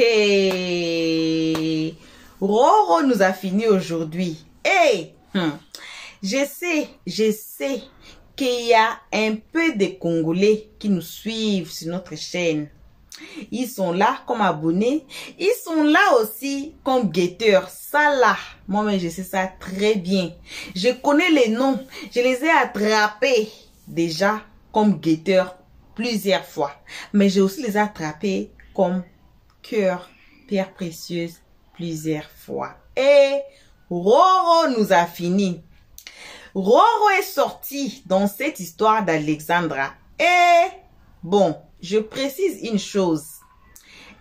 Hey, Roro nous a fini aujourd'hui. Hey, je sais qu'il y a un peu de Congolais qui nous suivent sur notre chaîne. Ils sont là comme abonnés. Ils sont là aussi comme guetteurs. Ça là, moi-même je sais ça très bien. Je connais les noms. Je les ai attrapés déjà comme guetteurs plusieurs fois. Mais j'ai aussi les attrapés comme cœur, pierre précieuse plusieurs fois. Et Roro nous a fini. Roro est sorti dans cette histoire d'Alexandra. Et bon, je précise une chose.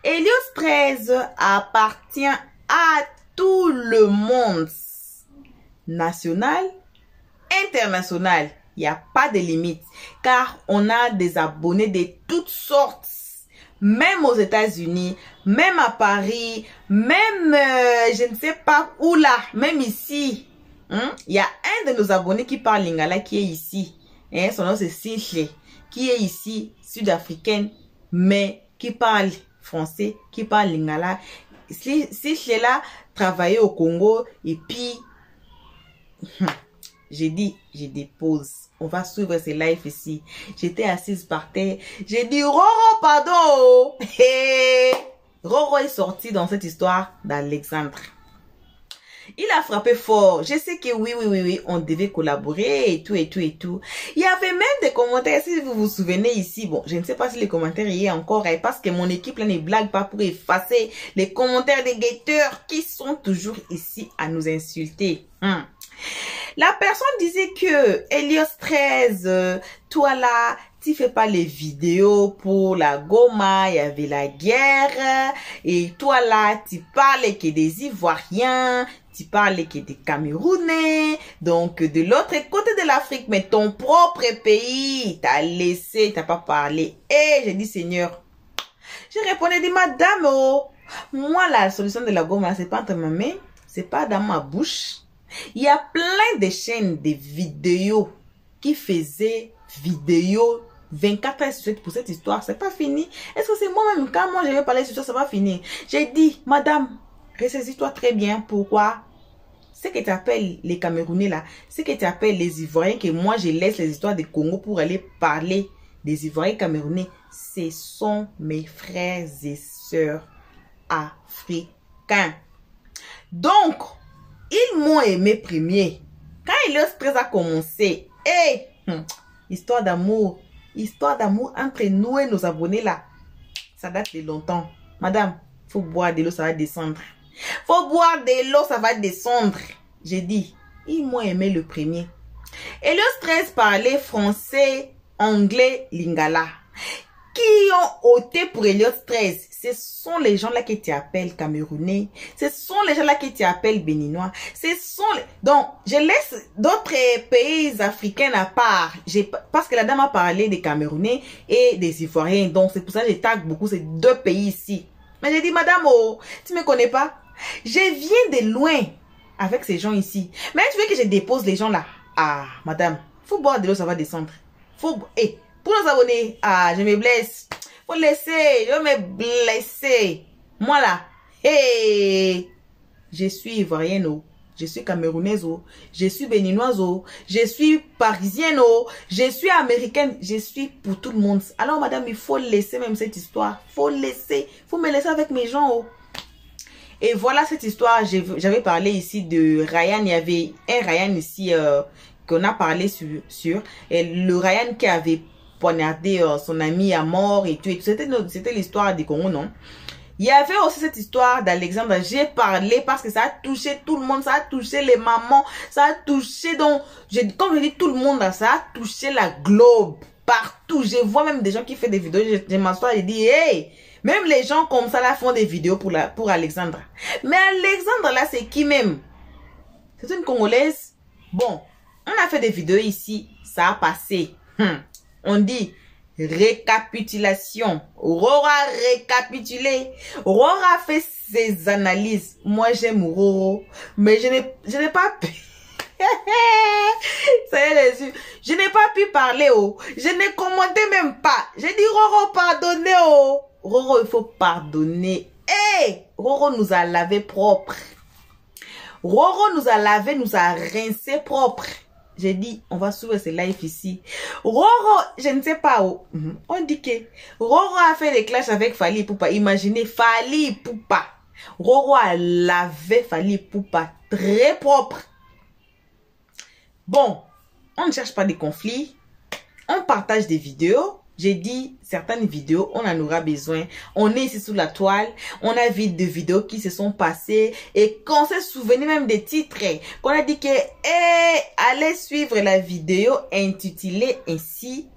Helios 13 appartient à tout le monde. National, international. Il n'y a pas de limite. Car on a des abonnés de toutes sortes. Même aux États-Unis, même à Paris, même je ne sais pas où là, même ici. Il y a un de nos abonnés qui parle lingala qui est ici. Son nom c'est Sichle, qui est ici, sud-africaine, mais qui parle français, qui parle lingala. Sichle là, travaillait au Congo et puis, j'ai dit, je dépose. On va suivre ces lives ici. J'étais assise par terre. J'ai dit, Roro, pardon. Hey. Roro est sorti dans cette histoire d'Alexandre. Il a frappé fort. Je sais que oui, on devait collaborer et tout. Il y avait même des commentaires, si vous vous souvenez ici. Bon, je ne sais pas si les commentaires y est encore, parce que mon équipe là ne blague pas pour effacer les commentaires des guetteurs qui sont toujours ici à nous insulter. La personne disait que Helios 13, toi là, tu fais pas les vidéos pour la Goma, il y avait la guerre, et toi là, tu parles que des Ivoiriens, tu parles que des Camerounais, donc de l'autre côté de l'Afrique, mais ton propre pays, t'as laissé, t'as pas parlé. Et j'ai dit, Seigneur, je répondais, dit, madame, oh, moi la solution de la Goma, c'est pas entre ma main, c'est pas dans ma bouche. Il y a plein de chaînes de vidéos qui faisaient vidéos 24 heures sur 7 pour cette histoire. C'est pas fini. Est-ce que c'est moi-même, quand moi je vais parler sur ça, ça va finir? J'ai dit, madame, ressaisis-toi très bien. Pourquoi? Ce que tu appelles les Camerounais là, ce que tu appelles les Ivoiriens, que moi je laisse les histoires de Congo pour aller parler des Ivoiriens Camerounais, ce sont mes frères et sœurs africains. Donc, ils m'ont aimé premier. Quand Helios 13 a commencé, histoire d'amour entre nous et nos abonnés là, ça date de longtemps. Madame, faut boire de l'eau, ça va descendre. Faut boire de l'eau, ça va descendre. J'ai dit, ils m'ont aimé le premier. Helios 13 parlait français, anglais, lingala. Qui ont ôté pour Helios 13, ce sont les gens là qui tu appelles Camerounais, ce sont les gens là qui tu appelles Béninois, ce sont les... Donc, je laisse d'autres pays africains à part, parce que la dame a parlé des Camerounais et des Ivoiriens, donc c'est pour ça que je tag beaucoup ces deux pays ici. Mais j'ai dit, madame, oh, tu me connais pas? Je viens de loin avec ces gens ici. Mais tu veux que je dépose les gens là? Ah, madame, faut boire de l'eau, ça va descendre. Faut... Pour nos abonnés, je me blesse. Faut laisser, je me blesser. Moi là, je suis ivoirienne, je suis camerounaise, je suis béninoise, je suis parisienne, je suis américaine, je suis pour tout le monde. Alors madame, il faut laisser même cette histoire. Faut laisser, faut me laisser avec mes gens. Et voilà cette histoire, j'avais parlé ici de Ryan, il y avait un Ryan ici qu'on a parlé sur et le Ryan qui avait poignardé son ami à mort et tout. C'était l'histoire du Congo, non? Il y avait aussi cette histoire d'Alexandre. J'ai parlé parce que ça a touché tout le monde. Ça a touché les mamans. Ça a touché, donc, comme je dis tout le monde, ça a touché la globe. Partout. Je vois même des gens qui font des vidéos. Je m'assois et je dis, hey, même les gens comme ça là font des vidéos pour Alexandre. Mais Alexandre là, c'est qui même? C'est une Congolaise. Bon, on a fait des vidéos ici. Ça a passé. On dit récapitulation. Roro a récapitulé. Roro a fait ses analyses. Moi j'aime Roro, mais je n'ai pas pu. Ça y est, les yeux. Je n'ai pas pu parler. Je n'ai commenté même pas. J'ai dit Roro, pardonnez. Roro, il faut pardonner Hey, Roro nous a lavé propre. Roro nous a lavé, nous a rincé propre. J'ai dit, on va suivre ce live ici. Roro, je ne sais pas où. On dit que Roro a fait des clashs avec Fally Ipupa. Imaginez, Fally Ipupa. Roro a lavé Fally Ipupa très propre. Bon, on ne cherche pas des conflits. On partage des vidéos. J'ai dit, certaines vidéos, on en aura besoin. On est ici sous la toile. On a vu des vidéos qui se sont passées. Et qu'on s'est souvenu même des titres. Qu'on a dit que, allez suivre la vidéo intitulée ainsi.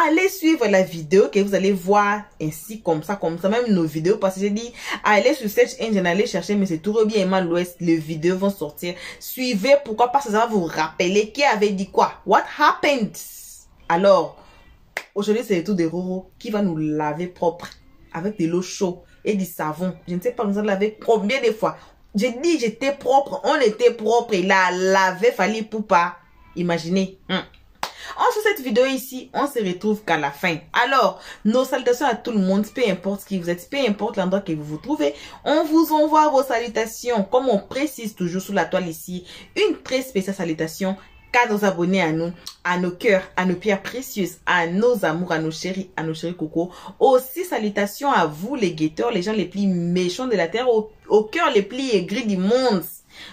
Allez suivre la vidéo que vous allez voir ainsi, comme ça. Même nos vidéos. Parce que j'ai dit, allez sur Search Engine, allez chercher. Mais c'est tout bien et mal l'ouest. Les vidéos vont sortir. Suivez. Pourquoi? Parce que ça va vous rappeler qui avait dit quoi. What happened? Alors, aujourd'hui, c'est le tour de Roro qui va nous laver propre avec de l'eau chaude et du savon. Je ne sais pas, nous avons lavé combien de fois. J'ai dit, j'étais propre, on était propre. Il a lavé Fally Ipupa. Imaginez. En sur cette vidéo ici, on se retrouve qu'à la fin. Alors, nos salutations à tout le monde, peu importe qui vous êtes, peu importe l'endroit que vous vous trouvez. On vous envoie vos salutations, comme on précise toujours sous la toile ici. Une très spéciale salutation à nos abonnés, à nous, à nos cœurs, à nos pierres précieuses, à nos amours, à nos chéris coco. Aussi salutations à vous les guetteurs, les gens les plus méchants de la terre, au cœur les plus aigris du monde.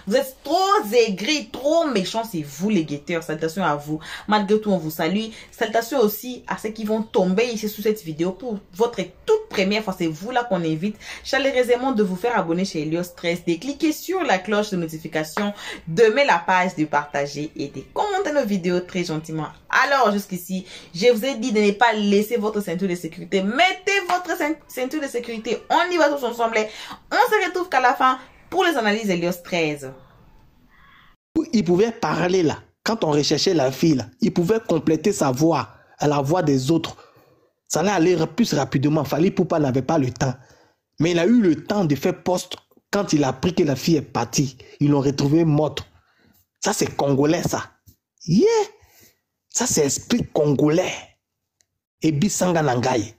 Vous êtes trop aigris, trop méchants, c'est vous les guetteurs. Salutations à vous. Malgré tout, on vous salue. Salutations aussi à ceux qui vont tomber ici sous cette vidéo pour votre toute première fois. C'est vous là qu'on invite chaleureusement de vous faire abonner chez Helios 13, de cliquer sur la cloche de notification, de mettre la page, de partager et de commenter nos vidéos très gentiment. Alors, jusqu'ici, je vous ai dit de ne pas laisser votre ceinture de sécurité. Mettez votre ceinture de sécurité. On y va tous ensemble. On se retrouve qu'à la fin pour les analyses Helios 13. Il pouvait parler là. Quand on recherchait la fille là, il pouvait compléter sa voix à la voix des autres. Ça allait aller plus rapidement. Fally Ipupa n'avait pas le temps. Mais il a eu le temps de faire poste quand il a appris que la fille est partie. Ils l'ont retrouvée morte. Ça c'est congolais ça. Yeah! Ça c'est esprit congolais. Ebi Sanganangaï,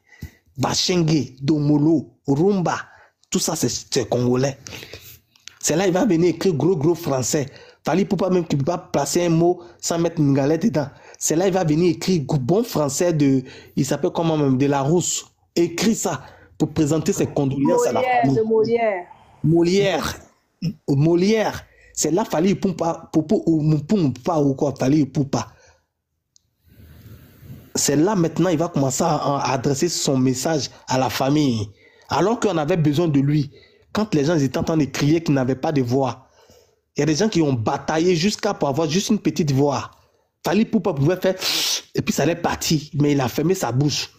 Bashenge, Domolo, Rumba. Tout ça c'est congolais. C'est là il va venir écrire gros français. Fally Ipupa même qui ne peut pas placer un mot sans mettre une galette dedans. C'est là il va venir écrire bon français de, il s'appelle comment même, de la Rousse. Écrit ça pour présenter ses condoléances à la famille. Molière. C'est là Fally Ipupa, ou quoi, Fally Ipupa. C'est là maintenant il va commencer à adresser son message à la famille. Alors qu'on avait besoin de lui. Quand les gens étaient en train de crier qu'ils n'avaient pas de voix, il y a des gens qui ont bataillé jusqu'à pour avoir juste une petite voix. Fally Ipupa pouvait faire et puis ça allait partir, mais il a fermé sa bouche.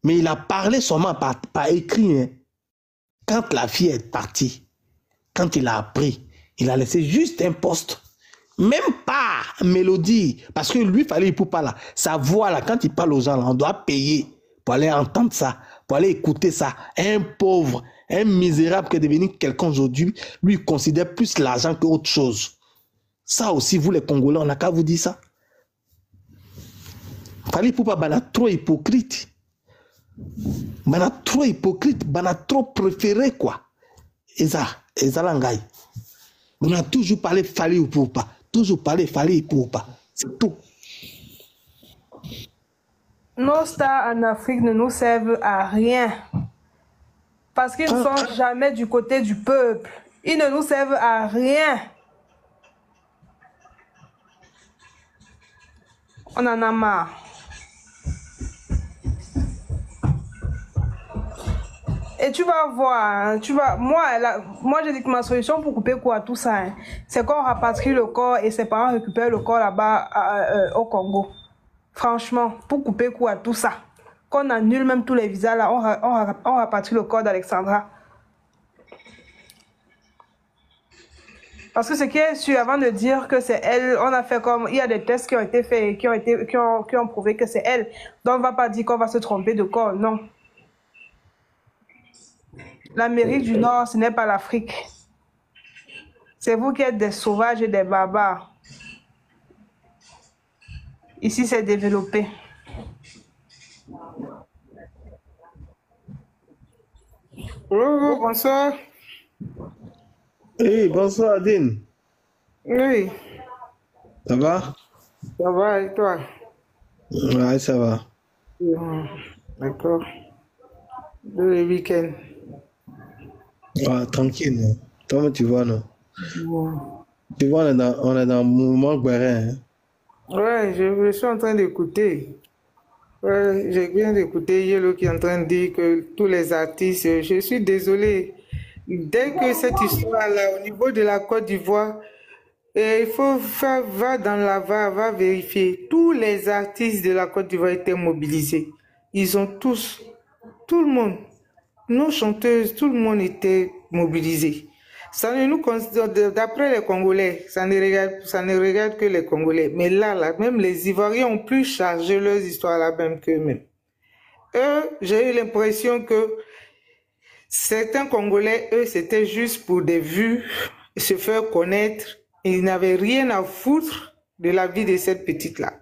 Mais il a parlé seulement par écrit. Hein. Quand la fille est partie, quand il a appris, il a laissé juste un poste. Même pas mélodie. Parce que lui, Fally Ipupa là, sa voix là, quand il parle aux gens là, on doit payer pour aller entendre ça, pour aller écouter ça. Un pauvre, un misérable qui est devenu quelqu'un aujourd'hui, lui, il considère plus l'argent qu'autre chose. Ça aussi, vous les Congolais, on n'a qu'à vous dire ça. Fally Ipupa, bana trop hypocrite. Bana trop hypocrite, bana trop préféré, quoi. Et ça l'angaï. On a toujours parlé Fally Ipupa. Toujours parlé Fally Ipupa. C'est tout. Nos stars en Afrique ne nous servent à rien. Parce qu'ils ne sont jamais du côté du peuple. Ils ne nous servent à rien. On en a marre. Et tu vas voir, moi j'ai dit que ma solution pour couper quoi tout ça, hein, c'est qu'on rapatrie le corps et ses parents récupèrent le corps là-bas au Congo. Franchement, pour couper quoi tout ça, qu'on annule même tous les visas là, on rapatrie le corps d'Alexandra. Parce que ce qui est sûr, avant de dire que c'est elle, on a fait comme, il y a des tests qui ont été faits et qui ont prouvé que c'est elle. Donc on ne va pas dire qu'on va se tromper de corps, non. L'Amérique du Nord, ce n'est pas l'Afrique. C'est vous qui êtes des sauvages et des barbares. Ici, c'est développé. Oh, bonsoir. Hey, bonsoir Adine. Oui, Ça va? ça va et toi? Ouais, ça va. D'accord. Le week-end. Ouais, tranquille. Non? Comment tu vois, non? Bon. Tu vois, on est dans un mouvement guérin. Hein? Ouais, je suis en train d'écouter. Ouais, je viens d'écouter Yellow qui est en train de dire que tous les artistes, je suis désolé. Dès que cette histoire-là, au niveau de la Côte d'Ivoire, il faut faire, va vérifier. Tous les artistes de la Côte d'Ivoire étaient mobilisés. Ils ont tous, tout le monde, nos chanteuses, tout le monde était mobilisé. Ça ne nous considère, d'après les Congolais, ça ne regarde que les Congolais. Mais là, même les Ivoiriens ont plus chargé leurs histoires là même qu'eux-mêmes. Eux, j'ai eu l'impression que certains Congolais, eux, c'était juste pour des vues, se faire connaître. Ils n'avaient rien à foutre de la vie de cette petite-là.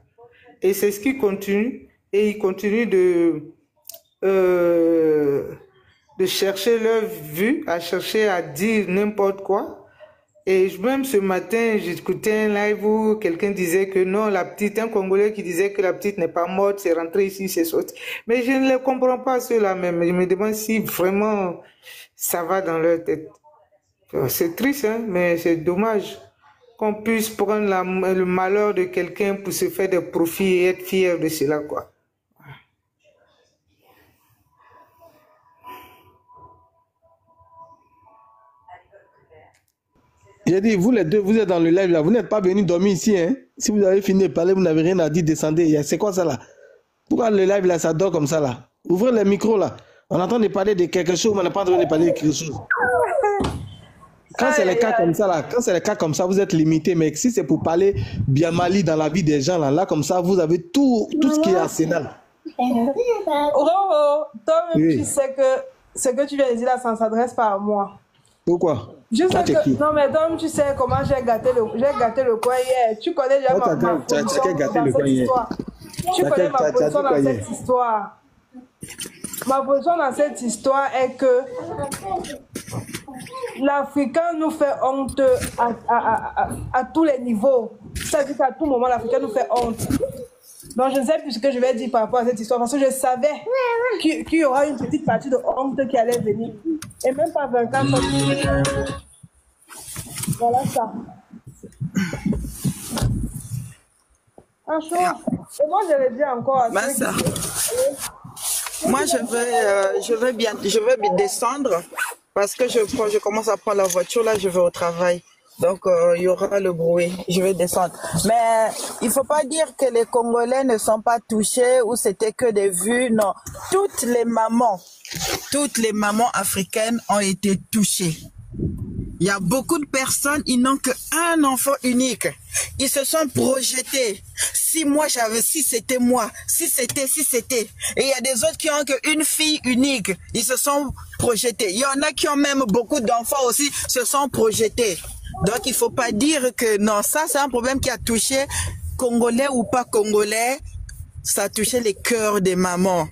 Et c'est ce qui continue. Et ils continuent de chercher leur vue, à chercher à dire n'importe quoi. Et même ce matin, j'écoutais un live où quelqu'un disait que non, la petite, un Congolais qui disait que la petite n'est pas morte, c'est rentré ici, c'est sorti. Mais je ne les comprends pas ceux-là même. Je me demande si vraiment ça va dans leur tête. C'est triste, hein, mais c'est dommage qu'on puisse prendre le malheur de quelqu'un pour se faire des profits et être fier de cela, quoi. J'ai dit, vous les deux, vous êtes dans le live là, vous n'êtes pas venus dormir ici, hein? Si vous avez fini de parler, vous n'avez rien à dire, descendez. C'est quoi ça là? Pourquoi le live là, ça dort comme ça là? Ouvrez les micros là. On entend de parler de quelque chose, mais on n'est pas en train de parler de quelque chose. Quand c'est les cas comme ça là, quand c'est les cas comme ça, vous êtes limité. Mais si c'est pour parler bien Mali dans la vie des gens là, comme ça, vous avez tout ce qui est arsenal. Roro, toi-même, Oui. tu sais que ce que tu viens de dire là, ça ne s'adresse pas à moi. Pourquoi? Je Toi, sais t'es que, qui? non mais toi, tu sais comment j'ai gâté le coin hier. Tu connais déjà Toi, ma t'as position gâté dans le cette coin hier. histoire. Tu T'as- connais ma t'as- t'as position dit dans quoi cette hier? histoire. Ma position dans cette histoire est que l'Africain nous fait honte à tous les niveaux. C'est-à-dire qu'à tout moment, l'Africain nous fait honte. Donc, je ne sais plus ce que je vais dire par rapport à cette histoire parce que je savais qu'il y aura une petite partie de honte qui allait venir. Et même pas 24 ans. Voilà ça. Franchement, et moi, je le dis encore à ceux Massa. qui... Moi, je vais bien descendre parce que quand je commence à prendre la voiture, là, je vais au travail. Donc, il y aura le bruit. Je vais descendre. Mais il faut pas dire que les Congolais ne sont pas touchés ou c'était que des vues. Non. Toutes les mamans africaines ont été touchées. Il y a beaucoup de personnes, ils n'ont qu'un enfant unique. Ils se sont projetés. Si c'était moi, si c'était. Et il y a des autres qui ont qu'une fille unique. Ils se sont projetés. Il y en a qui ont même beaucoup d'enfants aussi, se sont projetés. Donc il faut pas dire que non, ça c'est un problème qui a touché Congolais ou pas Congolais. Ça a touché les cœurs des mamans.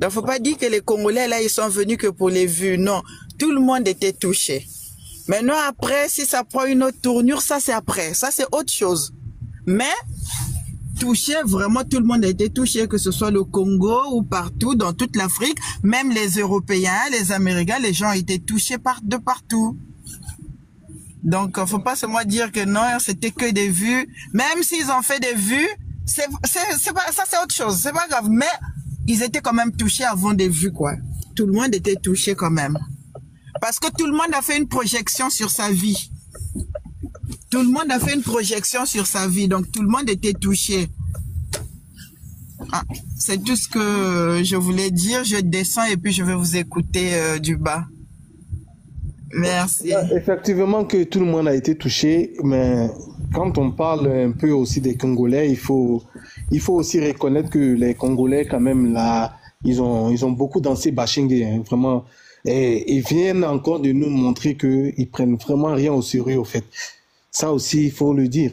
Donc faut pas dire que les Congolais là, ils sont venus que pour les vues. Non, tout le monde était touché. Maintenant, après, si ça prend une autre tournure, ça c'est après. Ça c'est autre chose. Mais, touché, vraiment tout le monde a été touché, que ce soit le Congo ou partout, dans toute l'Afrique. Même les Européens, les Américains, les gens ont été touchés de partout. Donc, faut pas seulement dire que non, c'était que des vues. Même s'ils ont fait des vues, ça c'est autre chose. C'est pas grave. Mais, ils étaient quand même touchés avant des vues, quoi. Tout le monde était touché quand même. Parce que tout le monde a fait une projection sur sa vie. Tout le monde a fait une projection sur sa vie. Donc, tout le monde était touché. Ah, c'est tout ce que je voulais dire. Je descends et puis je vais vous écouter du bas. Merci. Effectivement que tout le monde a été touché, mais quand on parle un peu aussi des Congolais, il faut aussi reconnaître que les Congolais, quand même, là, ils ont beaucoup dansé bashing, hein, vraiment. Et ils viennent encore de nous montrer qu'ils prennent vraiment rien au sérieux, au fait. Ça aussi, il faut le dire.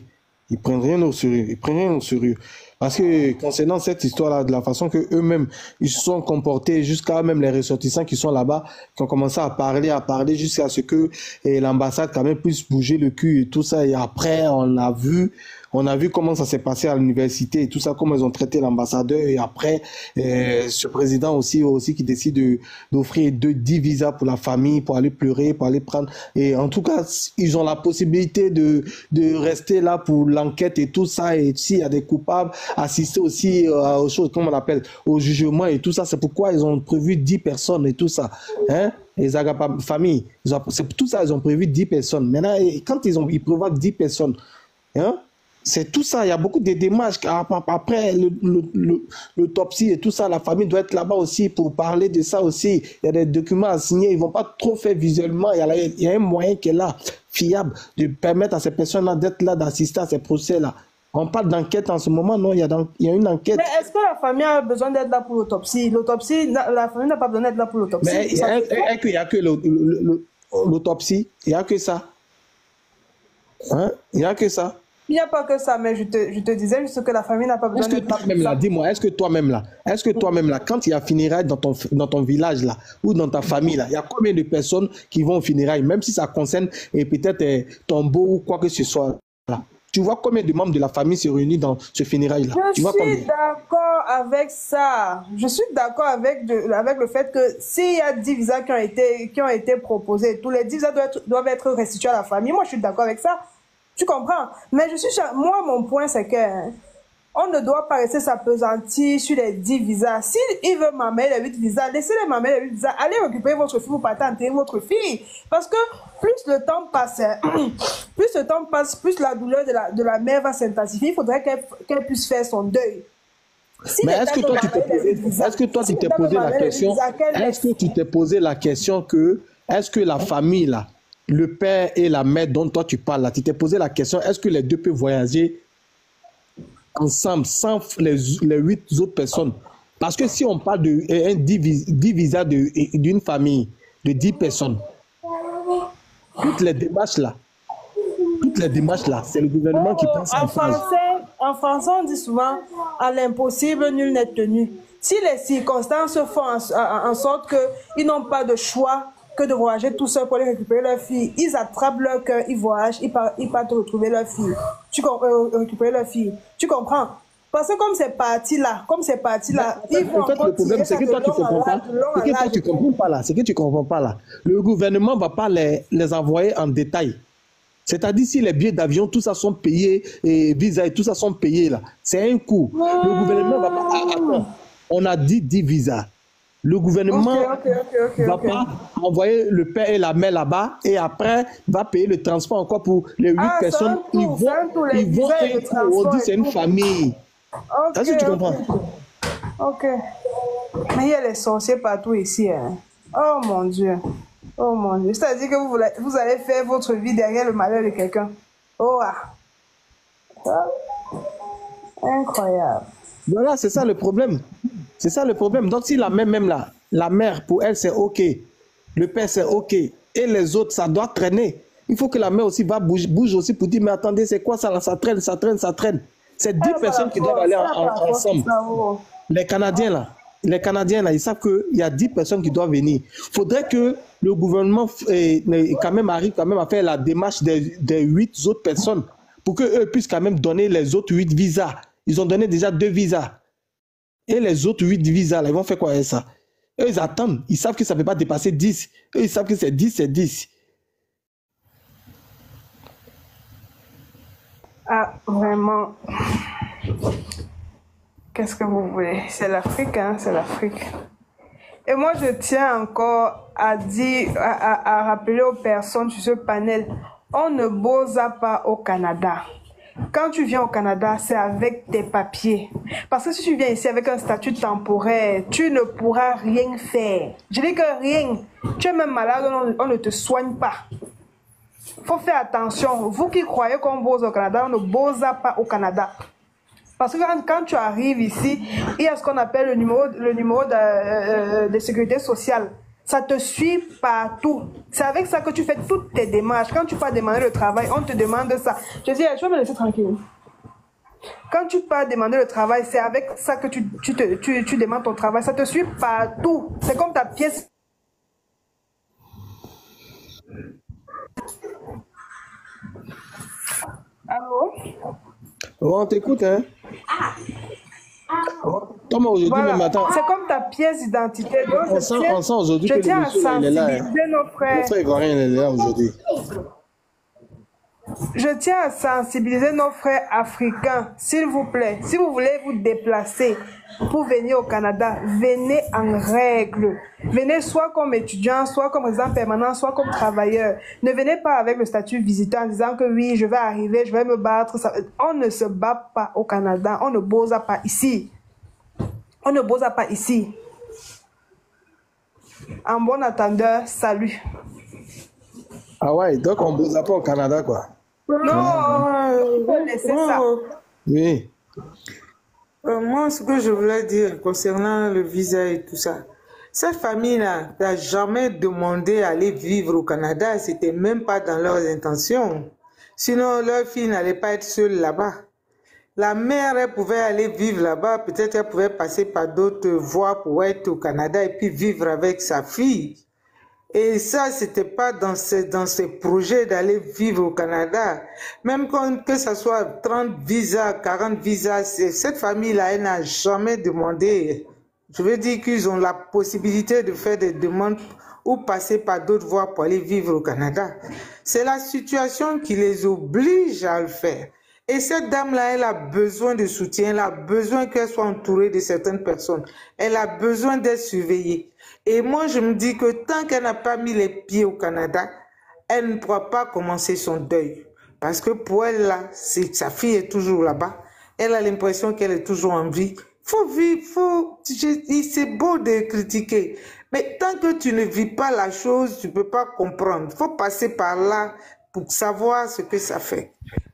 Ils prennent rien au sérieux. Ils prennent rien au sérieux. Parce que concernant cette histoire-là, de la façon que eux-mêmes ils se sont comportés, jusqu'à même les ressortissants qui sont là-bas, qui ont commencé à parler jusqu'à ce que l'ambassade quand même puisse bouger le cul et tout ça. Et après, on a vu comment ça s'est passé à l'université et tout ça, comment ils ont traité l'ambassadeur. Et après, ce président aussi qui décide d'offrir 10 visas pour la famille, pour aller pleurer, pour aller prendre. Et en tout cas, ils ont la possibilité de rester là pour l'enquête et tout ça. Et s'il y a des coupables, assister aussi aux choses, comment on appelle, au jugement et tout ça. C'est pourquoi ils ont prévu 10 personnes et tout ça. Hein? Les Agapa familles, c'est tout ça, ils ont prévu 10 personnes. Maintenant, quand ils prévoient 10 personnes, hein? C'est tout ça, il y a beaucoup de démarches. Après l'autopsie et tout ça, la famille doit être là-bas aussi pour parler de ça aussi. Il y a des documents à signer, ils ne vont pas trop faire visuellement. Il y a un moyen qui est là, fiable, de permettre à ces personnes-là d'être là, d'assister à ces procès-là. On parle d'enquête en ce moment, non, il y a une enquête. Mais est-ce que la famille a besoin d'être là pour l'autopsie? La famille n'a pas besoin d'être là pour l'autopsie. Mais il n'y a que l'autopsie, il n'y a que ça. Hein? Il n'y a que ça. Il n'y a pas que ça, mais je te disais juste que la famille n'a pas besoin d'être là pour ça. Dis-moi, est-ce que toi-même là, quand il y a funérailles dans ton village là, ou dans ta famille là, il y a combien de personnes qui vont au funérailles, même si ça concerne peut-être ton beau ou quoi que ce soit là? Tu vois combien de membres de la famille se réunissent dans ce funérail là? Je suis d'accord avec ça. Je suis d'accord avec le fait que s'il y a 10 visas qui ont été proposés, tous les 10 visas doivent être restitués à la famille. Moi, je suis d'accord avec ça. Tu comprends? Mais moi, mon point, c'est que on ne doit pas rester s'appesantir sur les 10 visas. S'il veut m'amener les 8 visas, laissez-les m'amener les 8 visas. Allez récupérer votre fille, vous partez enterrer votre fille. Parce que plus le temps passe, plus la douleur de la mère va s'intensifier. Il faudrait qu'elle puisse faire son deuil. Mais est-ce que toi, tu t'es posé la question, est-ce que tu t'es posé la question que, est-ce que la famille, là, le père et la mère dont toi tu parles là, tu t'es posé la question, est-ce que les deux peuvent voyager ensemble sans les 8 autres personnes? Parce que si on parle de 10 visas d'une famille de 10 personnes, toutes les démarches là, c'est le gouvernement qui prend ça en charge. En français, on dit souvent à l'impossible, nul n'est tenu. Si les circonstances font en sorte qu'ils n'ont pas de choix que de voyager tout seul pour aller récupérer leur fille, ils attrapent leur cœur, ils voyagent, ils partent retrouver leur fille. Récupérer leur fille. Tu comprends? Parce que comme c'est parti là, ils vont. En fait, le problème, c'est que toi, tu comprends pas. C'est que tu comprends pas là. Le gouvernement va pas les envoyer en détail. C'est-à-dire si les billets d'avion, tout ça sont payés, et visa et tout ça sont payés là. C'est un coût. Le gouvernement va pas. Attends, on a dit 10 visas. Le gouvernement va pas envoyer le père et la mère là-bas et après va payer le transport encore pour les 8 personnes. Ils vont on dit c'est une famille. Est-ce que tu comprends? Ok. Mais il y a les sorciers partout ici. Hein. Oh mon Dieu. Oh mon Dieu. C'est-à-dire que vous allez faire votre vie derrière le malheur de quelqu'un. Oh ah. Incroyable. Voilà, c'est ça le problème. C'est ça le problème. Donc, si la mère, pour elle, c'est OK. Le père, c'est OK. Et les autres, ça doit traîner. Il faut que la mère aussi bouge aussi pour dire, mais attendez, c'est quoi ça là? Ça traîne. C'est 10 personnes qui doivent aller ensemble. Les Canadiens, là, ils savent qu'il y a 10 personnes qui doivent venir. Il faudrait que le gouvernement quand même arrive quand même à faire la démarche des 8 autres personnes pour qu'eux puissent quand même donner les autres 8 visas. Ils ont donné déjà 2 visas. Et les autres 8 visas, là, ils vont faire quoi avec ça? Eux, ils attendent. Ils savent que ça ne peut pas dépasser 10. Eux, ils savent que c'est 10, c'est 10. Ah, vraiment. Qu'est-ce que vous voulez? C'est l'Afrique, hein? C'est l'Afrique. Et moi, je tiens encore à rappeler aux personnes sur ce panel, on ne bosa pas au Canada. Quand tu viens au Canada, c'est avec tes papiers. Parce que si tu viens ici avec un statut temporaire, tu ne pourras rien faire. Je dis que rien. Tu es même malade, on ne te soigne pas. Il faut faire attention. Vous qui croyez qu'on bosse au Canada, on ne bosse pas au Canada. Parce que quand tu arrives ici, il y a ce qu'on appelle le numéro de sécurité sociale. Ça te suit partout. C'est avec ça que tu fais toutes tes démarches. Quand tu pars demander le travail, on te demande ça. Je dis, tu vas me laisser tranquille. Quand tu pars demander le travail, c'est avec ça que tu demandes ton travail. Ça te suit partout. C'est comme ta pièce. Allô? Oh, on t'écoute, hein? Thomas, aujourd'hui, Voilà. même matin, C'est comme ta pièce d'identité. Donc, on sent aujourd'hui que le tiens à monsieur, là, il est là. Hein. sensibiliser nos frères. Le frère Ivoirien, il est là aujourd'hui. Je tiens à sensibiliser nos frères africains, s'il vous plaît. Si vous voulez vous déplacer pour venir au Canada, venez en règle. Venez soit comme étudiant, soit comme résident permanent, soit comme travailleur. Ne venez pas avec le statut visiteur en disant que oui, je vais arriver, je vais me battre. On ne se bat pas au Canada, on ne bosse pas ici. On ne bosse pas ici. En bon attendeur, salut. Ah ouais, donc on ne bosse pas au Canada, quoi. Non, laissez ça. Oui. Moi, ce que je voulais dire concernant le visa et tout ça, cette famille-là n'a jamais demandé à aller vivre au Canada, c'était même pas dans leurs intentions. Sinon, leur fille n'allait pas être seule là-bas. La mère, elle pouvait aller vivre là-bas, peut-être elle pouvait passer par d'autres voies pour être au Canada et puis vivre avec sa fille. Et ça, c'était pas dans ces projets d'aller vivre au Canada. Même que ça soit 30 visas, 40 visas, cette famille-là, elle n'a jamais demandé. Je veux dire qu'ils ont la possibilité de faire des demandes ou passer par d'autres voies pour aller vivre au Canada. C'est la situation qui les oblige à le faire. Et cette dame-là, elle a besoin de soutien, elle a besoin qu'elle soit entourée de certaines personnes. Elle a besoin d'être surveillée. Et moi, je me dis que tant qu'elle n'a pas mis les pieds au Canada, elle ne pourra pas commencer son deuil. Parce que pour elle, là, sa fille est toujours là-bas. Elle a l'impression qu'elle est toujours en vie. Faut vivre, c'est beau de critiquer. Mais tant que tu ne vis pas la chose, tu ne peux pas comprendre. Il faut passer par là pour savoir ce que ça fait.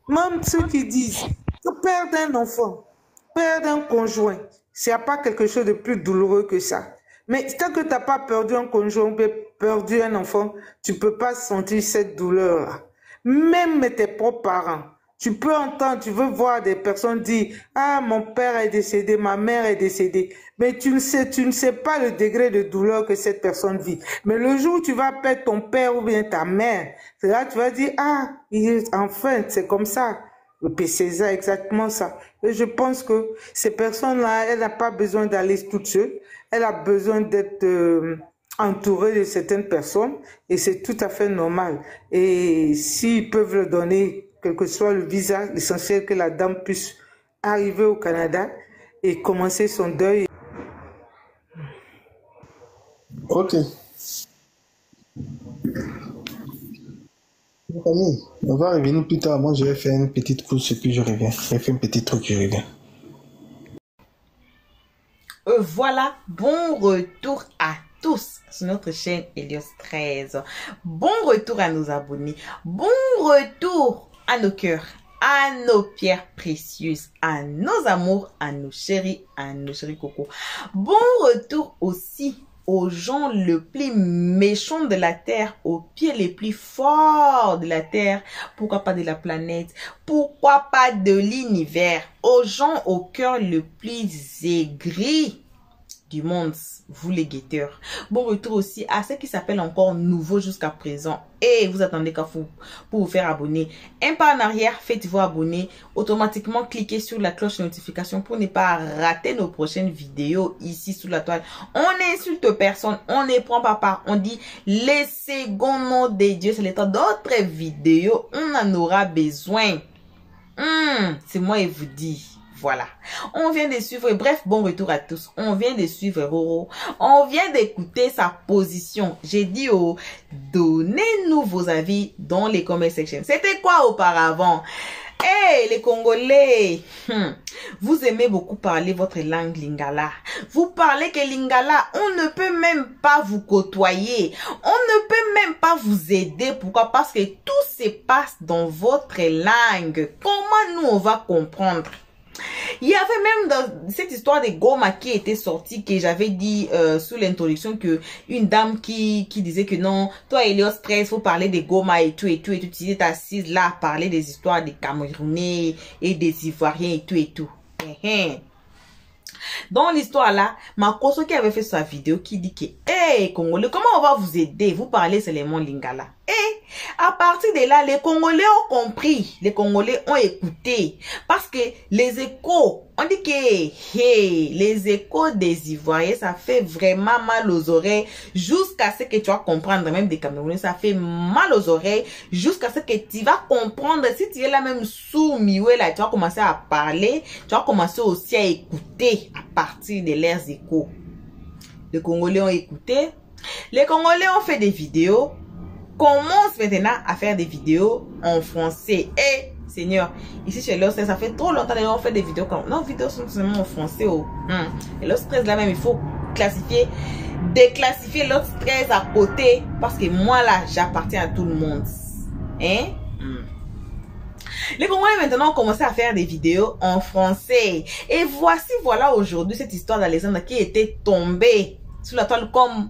Même ceux qui disent que perdre un enfant, perdre un conjoint, il n'y a pas quelque chose de plus douloureux que ça. Mais tant que tu n'as pas perdu un conjoint, perdu un enfant, tu ne peux pas sentir cette douleur-là. Même tes propres parents. Tu peux entendre, tu veux voir des personnes dire « Ah, mon père est décédé, ma mère est décédée. » Mais tu ne sais pas le degré de douleur que cette personne vit. Mais le jour où tu vas perdre ton père ou bien ta mère, c'est là que tu vas dire « Ah, enfin, c'est comme ça. » Et puis c'est ça, exactement ça. Et je pense que ces personnes-là, elles n'ont pas besoin d'aller toutes seules. Elle a besoin d'être entourée de certaines personnes et c'est tout à fait normal. Et s'ils peuvent le donner, quel que soit le visa, l'essentiel que la dame puisse arriver au Canada et commencer son deuil. Ok. On va revenir plus tard. Moi, je vais faire une petite course et puis je reviens. Je vais faire une petite truc, je reviens. Voilà, bon retour à tous sur notre chaîne Helios 13. Bon retour à nos abonnés. Bon retour à nos cœurs, à nos pierres précieuses, à nos amours, à nos chéris cocos. Bon retour aussi aux gens le plus méchants de la terre, aux pieds les plus forts de la terre, pourquoi pas de la planète, pourquoi pas de l'univers, aux gens au cœur le plus aigri du monde, vous les guetteurs. Bon retour aussi à ceux qui s'appellent encore nouveaux jusqu'à présent. Et vous attendez qu'à vous pour vous faire abonner. Un pas en arrière, faites-vous abonner. Automatiquement, cliquez sur la cloche de notification pour ne pas rater nos prochaines vidéos ici sous la toile. On n'insulte personne, on ne prend pas part. On dit les seconds noms de Dieu, c'est le temps d'autres vidéos. On en aura besoin. C'est moi et vous dis. Voilà, on vient de suivre, bref, bon retour à tous. On vient de suivre Roro, on vient d'écouter sa position. J'ai dit, oh, donnez-nous vos avis dans les comment section. C'était quoi auparavant? Hey, les Congolais, vous aimez beaucoup parler votre langue lingala. Vous parlez que lingala, on ne peut même pas vous côtoyer. On ne peut même pas vous aider. Pourquoi? Parce que tout se passe dans votre langue. Comment nous, on va comprendre? Il y avait même dans cette histoire de Goma qui était sortie, que j'avais dit sous l'introduction, que une dame qui disait que non, toi Elios Stress, faut parler de Goma et tout, tu étais assise là à parler des histoires des Camerounais et des Ivoiriens et tout. Dans l'histoire là, Makoso qui avait fait sa vidéo qui dit que hey Congolais, comment on va vous aider? Vous parlez seulement Lingala. Et à partir de là, les Congolais ont compris, les Congolais ont écouté. Parce que les échos, on dit que hey, les échos des Ivoiriens, ça fait vraiment mal aux oreilles jusqu'à ce que tu vas comprendre, même des Camerounais, ça fait mal aux oreilles jusqu'à ce que tu vas comprendre. Si tu es là même sous Miwe, là, tu vas commencer à parler, tu vas commencer aussi à écouter à partir de leurs échos. Les Congolais ont écouté, les Congolais ont fait des vidéos, commence maintenant à faire des vidéos en français. Et Seigneur, ici chez Los, ça fait trop longtemps que on fait des vidéos comme nos vidéos sont seulement en français. Et Los 13 là même, il faut classifier, déclassifier Los 13 à côté parce que moi là, j'appartiens à tout le monde. Hein? Les Congolais maintenant ont commencé à faire des vidéos en français. Et voilà aujourd'hui cette histoire d'Alexandre qui était tombée sur la toile comme,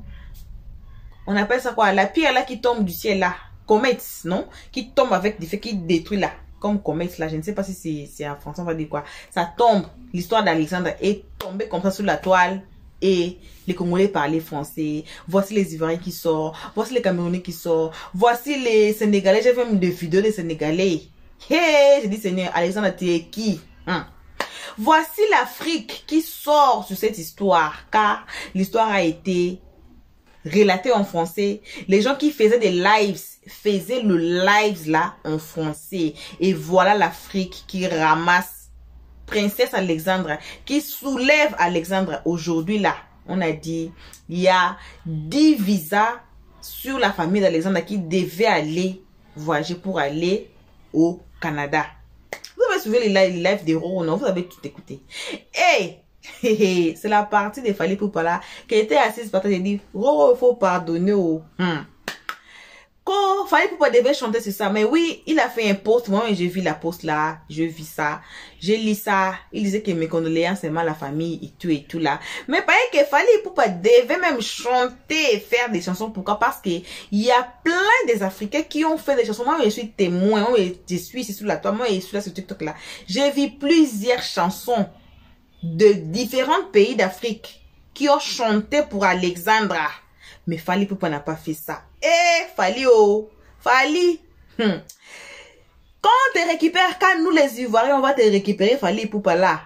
on appelle ça quoi? La pierre là qui tombe du ciel là. Comète, non? Qui tombe avec des faits qui détruit là. Comme comète là. Je ne sais pas si c'est en français, on va dire quoi. Ça tombe. L'histoire d'Alexandre est tombée comme ça sur la toile. Et les Congolais parlaient français. Voici les Ivoiriens qui sortent. Voici les Camerounais qui sortent. Voici les Sénégalais. J'ai fait même des vidéos des Sénégalais. Hey, j'ai dit Seigneur, Alexandre, tu es qui? Voici l'Afrique qui sort sur cette histoire. Car l'histoire a été relatée en français. Les gens qui faisaient des lives faisaient le live là en français. Et voilà l'Afrique qui ramasse Princesse Alexandre, qui soulève Alexandre. Aujourd'hui là, on a dit, il y a 10 visas sur la famille d'Alexandre qui devaient aller voyager pour aller au Canada. Vous avez suivi les lives des Roro, non? Vous avez tout écouté. Et c'est la partie de Fally Ipupa là qui était assise par terre. J'ai dit, Roro, il faut pardonner au... Quand Fally Ipupa devait chanter sur ça, mais oui, il a fait un post. Moi, j'ai vu la post là, je vis ça, j'ai lu ça. Il disait que mes condoléances, c'est mal la famille et tout là. Mais pas que Fally Ipupa devait même chanter et faire des chansons. Pourquoi? Parce que il y a plein des Africains qui ont fait des chansons. Moi, je suis témoin. Moi, je suis ici sous la toile. Moi, je suis là sur TikTok là. J'ai vu plusieurs chansons de différents pays d'Afrique qui ont chanté pour Alexandra. Mais Fally Ipupa n'a pas fait ça. Fally, oh, Fally. Quand on te récupère, quand nous les Ivoiriens, on va te récupérer Fally Ipupa là.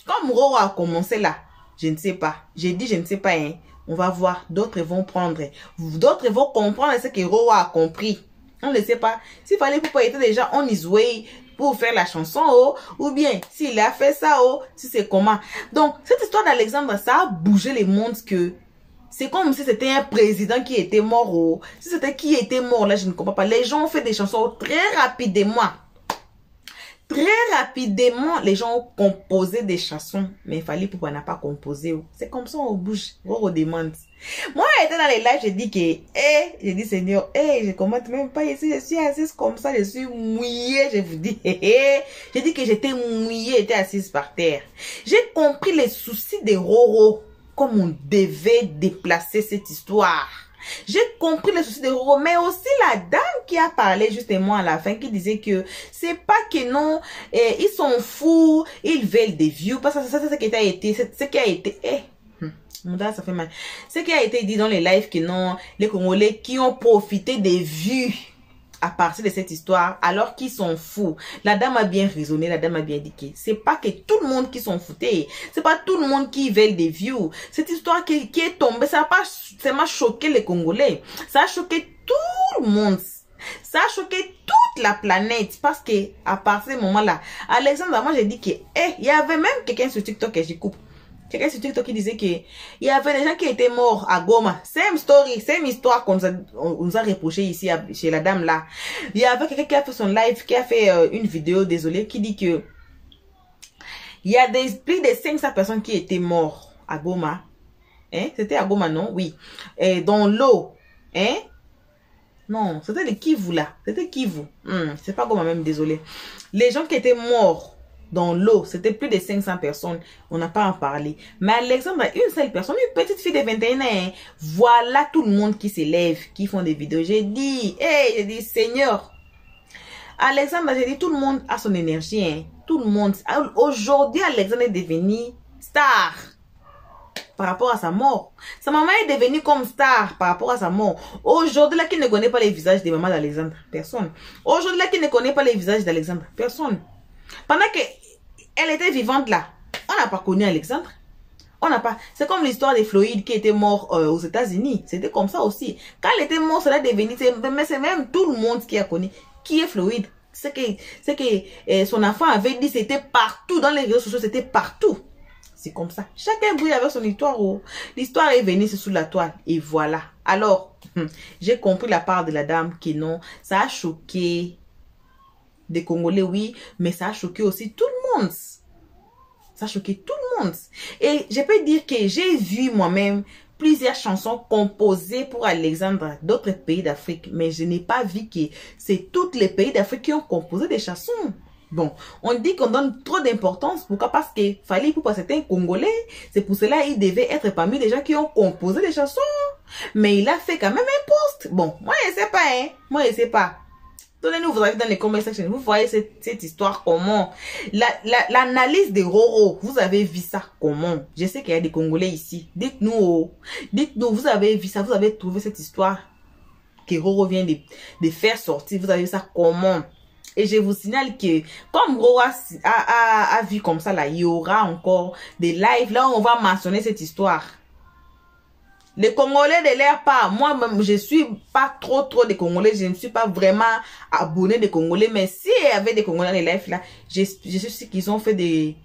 Comme Roro a commencé là, je ne sais pas. J'ai dit je ne sais pas, hein. On va voir, d'autres vont prendre. D'autres vont comprendre ce que Roro a compris. On ne sait pas. Si Fally Ipupa était déjà on his way pour faire la chanson, oh, ou bien s'il a fait ça, oh, si c'est comment. Donc, cette histoire d'Alexandre, ça a bougé les mondes que c'est comme si c'était un président qui était mort. Oh. Si c'était qui était mort, là, je ne comprends pas. Les gens ont fait des chansons très rapidement. Très rapidement, les gens ont composé des chansons. Mais il fallait pourquoi n'a pas composé. Oh. C'est comme ça, on bouge. On demande. Moi, j'étais dans les lives, j'ai dit que, j'ai dit Seigneur, je commente même pas ici, je suis assise comme ça, je suis mouillée, je vous dis, j'ai dit que j'étais mouillée, j'étais assise par terre. J'ai compris les soucis des Roro. Comme on devait déplacer cette histoire. J'ai compris les soucis de Roro, mais aussi la dame qui a parlé justement à la fin, qui disait que c'est pas que non, ils sont fous, ils veulent des views, parce que c'est ce qui a été, ce qui a été, ça fait mal. Ce qui a été dit dans les lives que non, les Congolais qui ont profité des vues à partir de cette histoire, alors qu'ils sont fous. La dame a bien raisonné, la dame a bien dit que c'est pas que tout le monde qui sont foutés, c'est pas tout le monde qui veut des views. Cette histoire qui est tombée, ça m'a choqué les Congolais, ça a choqué tout le monde, ça a choqué toute la planète, parce que à partir de ce moment-là, Alexandre, moi j'ai dit que, il y avait même quelqu'un sur TikTok que j'ai coupé. Quelqu'un sur TikTok qui disait qu'il y avait des gens qui étaient morts à Goma. Same story, same histoire qu'on nous a reproché ici chez la dame là. Il y avait quelqu'un qui a fait son live, qui a fait une vidéo, désolé, qui dit que il y a plus de 500 personnes qui étaient mortes à Goma. C'était à Goma, non? Oui. Et dans l'eau. Non, c'était le Kivu là. C'était Kivu. C'est pas Goma même, désolé. Les gens qui étaient morts dans l'eau. C'était plus de 500 personnes. On n'a pas en parlé. Mais Alexandre, une seule personne, une petite fille de 21 ans. Hein. Voilà tout le monde qui s'élève, qui font des vidéos. J'ai dit, hey, j'ai dit, Seigneur. Alexandre, j'ai dit, tout le monde a son énergie. Hein. Tout le monde. Aujourd'hui, Alexandre est devenu star par rapport à sa mort. Sa maman est devenue comme star par rapport à sa mort. Aujourd'hui, là, qui ne connaît pas les visages des mamans d'Alexandre? Personne. Aujourd'hui, là, qui ne connaît pas les visages d'Alexandre? Personne. Pendant qu'elle était vivante là, on n'a pas connu Alexandre. On n'a pas. C'est comme l'histoire de Floyd qui était mort aux États-Unis. C'était comme ça aussi. Quand elle était morte, cela est devenu. Mais c'est même tout le monde qui a connu. Qui est Floyd? C'est que son enfant avait dit, c'était partout dans les réseaux sociaux, c'était partout. C'est comme ça. Chacun brille avec son histoire. Oh. L'histoire est venue sous la toile. Et voilà. Alors, j'ai compris la part de la dame qui non. Ça a choqué des Congolais, oui. Mais ça a choqué aussi tout le monde. Ça a choqué tout le monde. Et je peux dire que j'ai vu moi-même plusieurs chansons composées pour Alexandre d'autres pays d'Afrique. Mais je n'ai pas vu que c'est tous les pays d'Afrique qui ont composé des chansons. Bon, on dit qu'on donne trop d'importance. Pourquoi? Parce que Fally Ipupa, c'était un Congolais. C'est pour cela qu'il devait être parmi les gens qui ont composé des chansons. Mais il a fait quand même un post. Bon, moi, je ne sais pas, hein. Moi, je ne sais pas. Donnez-nous vos avis dans les comment section. Vous voyez cette histoire comment? L'analyse de Roro, vous avez vu ça comment? Je sais qu'il y a des Congolais ici. Dites-nous, vous avez vu ça, vous avez trouvé cette histoire que Roro vient de faire sortir. Vous avez vu ça comment? Et je vous signale que, comme Roro a vu comme ça, là, il y aura encore des lives. Là, on va mentionner cette histoire. Les Congolais de l'air pas. Moi-même, je suis pas trop des Congolais. Je ne suis pas vraiment abonné des Congolais. Mais si il y avait des Congolais dans les lives, là, je sais qu'ils ont fait des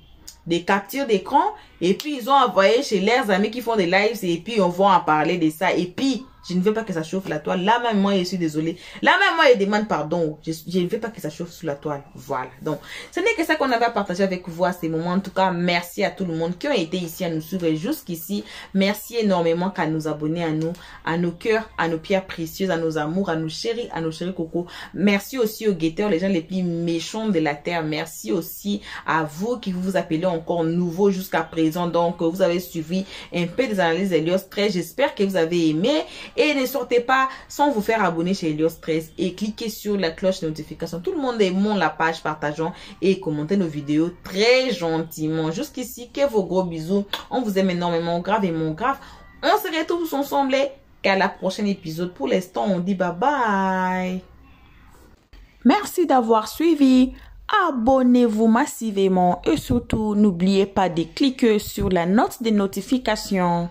captures d'écran. Et puis, ils ont envoyé chez leurs amis qui font des lives. Et puis, on va en parler de ça. Et puis, je ne veux pas que ça chauffe la toile. Là même, moi, je suis désolée. Là même, moi, je demande pardon. Je ne veux pas que ça chauffe sous la toile. Voilà. Donc, ce n'est que ça qu'on avait à partager avec vous à ces moments. En tout cas, merci à tout le monde qui ont été ici à nous suivre jusqu'ici. Merci énormément qu'à nous abonner à nous, à nos cœurs, à nos pierres précieuses, à nos amours, à nos chéris coco. Merci aussi aux guetteurs, les gens les plus méchants de la terre. Merci aussi à vous qui vous appelez encore nouveau jusqu'à présent. Donc, vous avez suivi un peu des analyses d'Helios 13. J'espère que vous avez aimé. Et ne sortez pas sans vous faire abonner chez Helios 13 et cliquez sur la cloche de notification. Tout le monde aimons la page, partageons et commentez nos vidéos très gentiment. Jusqu'ici, que vos gros bisous. On vous aime énormément, grave et mon grave. On se retrouve ensemble qu'à la prochaine épisode. Pour l'instant, on dit bye bye. Merci d'avoir suivi. Abonnez-vous massivement et surtout, n'oubliez pas de cliquer sur la note de notification.